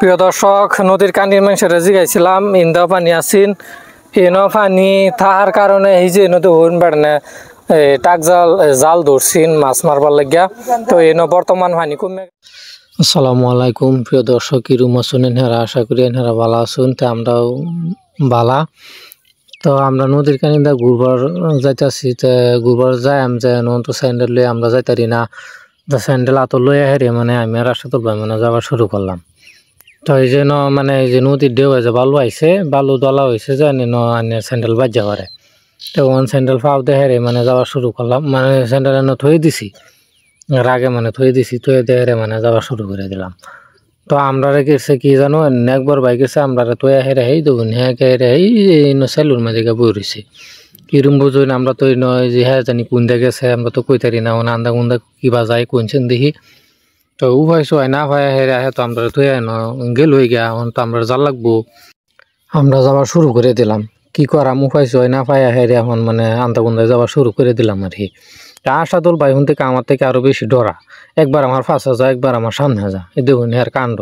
প্রিয় দর্শক, নদীর কান্দির মানুষেরা জিগাইছিলাম ইন্দাও পানি আসিন এনো পানি থাকার কারণে এই যে নদী হইন বেড়নে টাক জাল ধরছিন মাছ মারবার লাগিয়া। তো এনো বর্তমান পানি কমে। আসসালামু আলাইকুম প্রিয় দর্শক, কিরম আছেন হেরা? আশা করি হেরা ভালো আছেন। তো আমরাও ভালা। তো আমরা নদীর কানিন্দা ঘুরবার যাইতেছি। তো ঘুরবার যাই আমি যাই তো স্যান্ডেল লই আমরা যাইতারি না। স্যান্ডেল আত লই হেরে মানে আমি আর রাস্তা ভাই মানে যাওয়া শুরু করলাম। তো এই যে মানে এই যে নদীর ঢেউ আছে, বালু আইছে, বালু দলা হয়েছে জানি স্যান্ডেল বাজ্যা করে। তো স্যান্ডেল ফাও দেহেরে মানে যাওয়া শুরু করলাম, মানে স্যান্ডেল থয়ে দিছি আগে মানে থয়ে দিছি, থয়ে দেহেরে মানে যাওয়া শুরু করে দিলাম। তো আমরা গেছে কি জানো, একবার বাইক গেছে আমরা তো হেরে হেই দেখুন হ্যাঁ হেরে এই সেলুর মাঝে বই রয়েছে। কিরম বুঝুন আমরা তো যে হ্যাঁ জানি কোনটা গেছে আমরা তো কইতারি না, মানে আন্দা কুন্দা কিবা যায় কোনছেন দেখি। তো উপায় সবাই না ভাই হেরে আহে তো আমরা তো গেল হয়ে গিয়া এখন তো আমরা জাল লাগবো। আমরা যাওয়া শুরু করে দিলাম, কি করাম উপায় সবাই না পাই হেরে এখন মানে আন্দা কুন্দায় যাওয়া শুরু করে দিলাম আর কি। আশাদুল ভাই হুন থেকে আমার থেকে আরো বেশি ডরা, একবার আমার ফাঁসা যা একবার আমার সামনে যা, এই দেখুন হের কাণ্ড।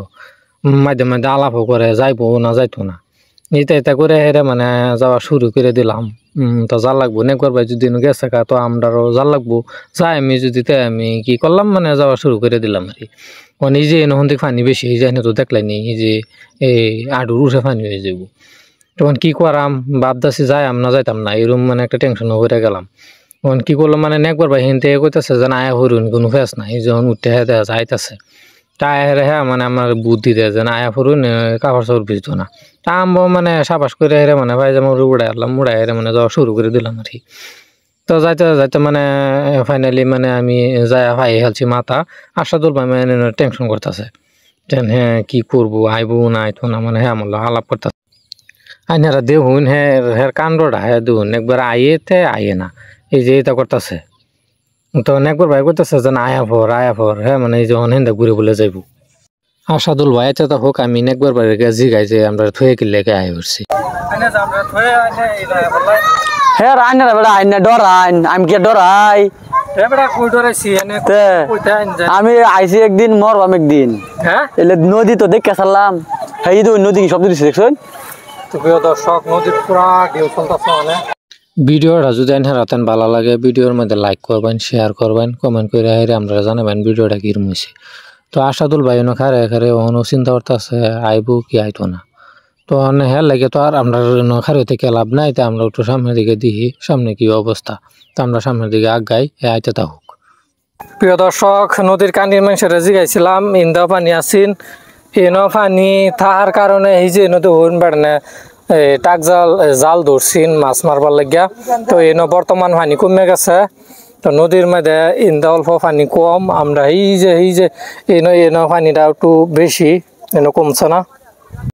মাঝে মাঝে আলাপও করে যাইবো না যাইতো না, এটা করে হেরে মানে যাওয়া শুরু করে দিলাম। তো জাল লাগবো একবার ভাই যদি গেছে তো আমরাও জাল লাগবো। যাই আমি যদি আমি কি করলাম মানে যাওয়া শুরু করে দিলাম আর কি। মানে এই যে এনহন থেকে পানি বেশি হয়ে যায় না তো দেখলাই নি এই যে এই আডুর উঠে পানি হয়ে যাবো। তখন কি করাম ভাবদাসি যাই না যাইতাম না, এরকম মানে একটা টেনশন হয়ে গেলাম। তখন কি করলাম মানে একবার ভাই হিনতে কইতেছে যে আয়া হরুন কোনো ফেস নাই, যখন উঠতে দেখা যাইতেছে টায়ার হ্যাঁ মানে আমার বুদ্ধি দেয় যে আয়া হরুন কাপড় চাপড় ভিজতো না। তা আমি মানে সাবাস করে হেরে মানে ভাই যেমন উড়াই আসলাম, উড়াই হেরে মানে যাওয়া শুরু করে দিলাম আর কি। তো যাইতে যাইতে মানে ফাইনালি মানে আমি যাই ভাই হেলছি মাথা। আশাদুল ভাই মানে টেনশন করতেছে যে হ্যাঁ কি করবো, আইবো না আইতো না, মানে হ্যাঁ আমার আলাপ করতেছে। আইনারা দেখুন হের কাণ্ডটা হ্যাঁ দেখুন একবার আইয়ে না, এই যে এটা করতেছে। তো একবার ভাই করতেছে যে আয়া ফর হ্যাঁ মানে এই যে অনেক ঘুরে বলে যাইব। আশাদুল ভাই এটা হোক আমি একবার ভাই জিগাই যে আমরা থয়ে কিনলে আয় করছি। হ্যাঁ আইনা বেড়া আইনা ডরাইন আমি কে ডরাই। আমি আইসি একদিন মরবাম একদিন। হ্যাঁ এলে নদী তো দেখে সারলাম, এই তো নদী কি শব্দ দিচ্ছে দেখছেন? তো প্রিয় দর্শক, নদীর পুরা ঢেউ চলতেছে মানে। ভিডিওটা যদি রাতেন ভালো লাগে ভিডিওর মধ্যে লাইক করবেন, শেয়ার করবেন, কমেন্ট করে আমরা জানাবেন ভিডিওটা কিরম হয়েছে। তো আশাদুল ভাই খারে খারে অন্য চিন্তা করতেছে আইবো কি আইতো না। তো হ্যাঁ লাগে তো আর আমরা খারে থেকে লাভ নাই, তো আমরা একটু সামনের দিকে দেখি সামনে কি অবস্থা। তো আমরা সামনের দিকে আগাই আইতে তা হোক। প্রিয় দর্শক, নদীর কান্দির মানুষেরা জিগাইছিলাম ইন্দাও পানি আসিন এনো পানি থাকার কারণে এই যে নদী হইন বেড়নে টাক জাল ধরছিন মাছ মারবার লাগিয়া। তো এনো বর্তমান পানি কমে গেছে। তো নদীর মধ্যে ইন্দা অল্প পানি কম, আমরা এই যে এনো পানিটা একটু বেশি, এনো কমছে না।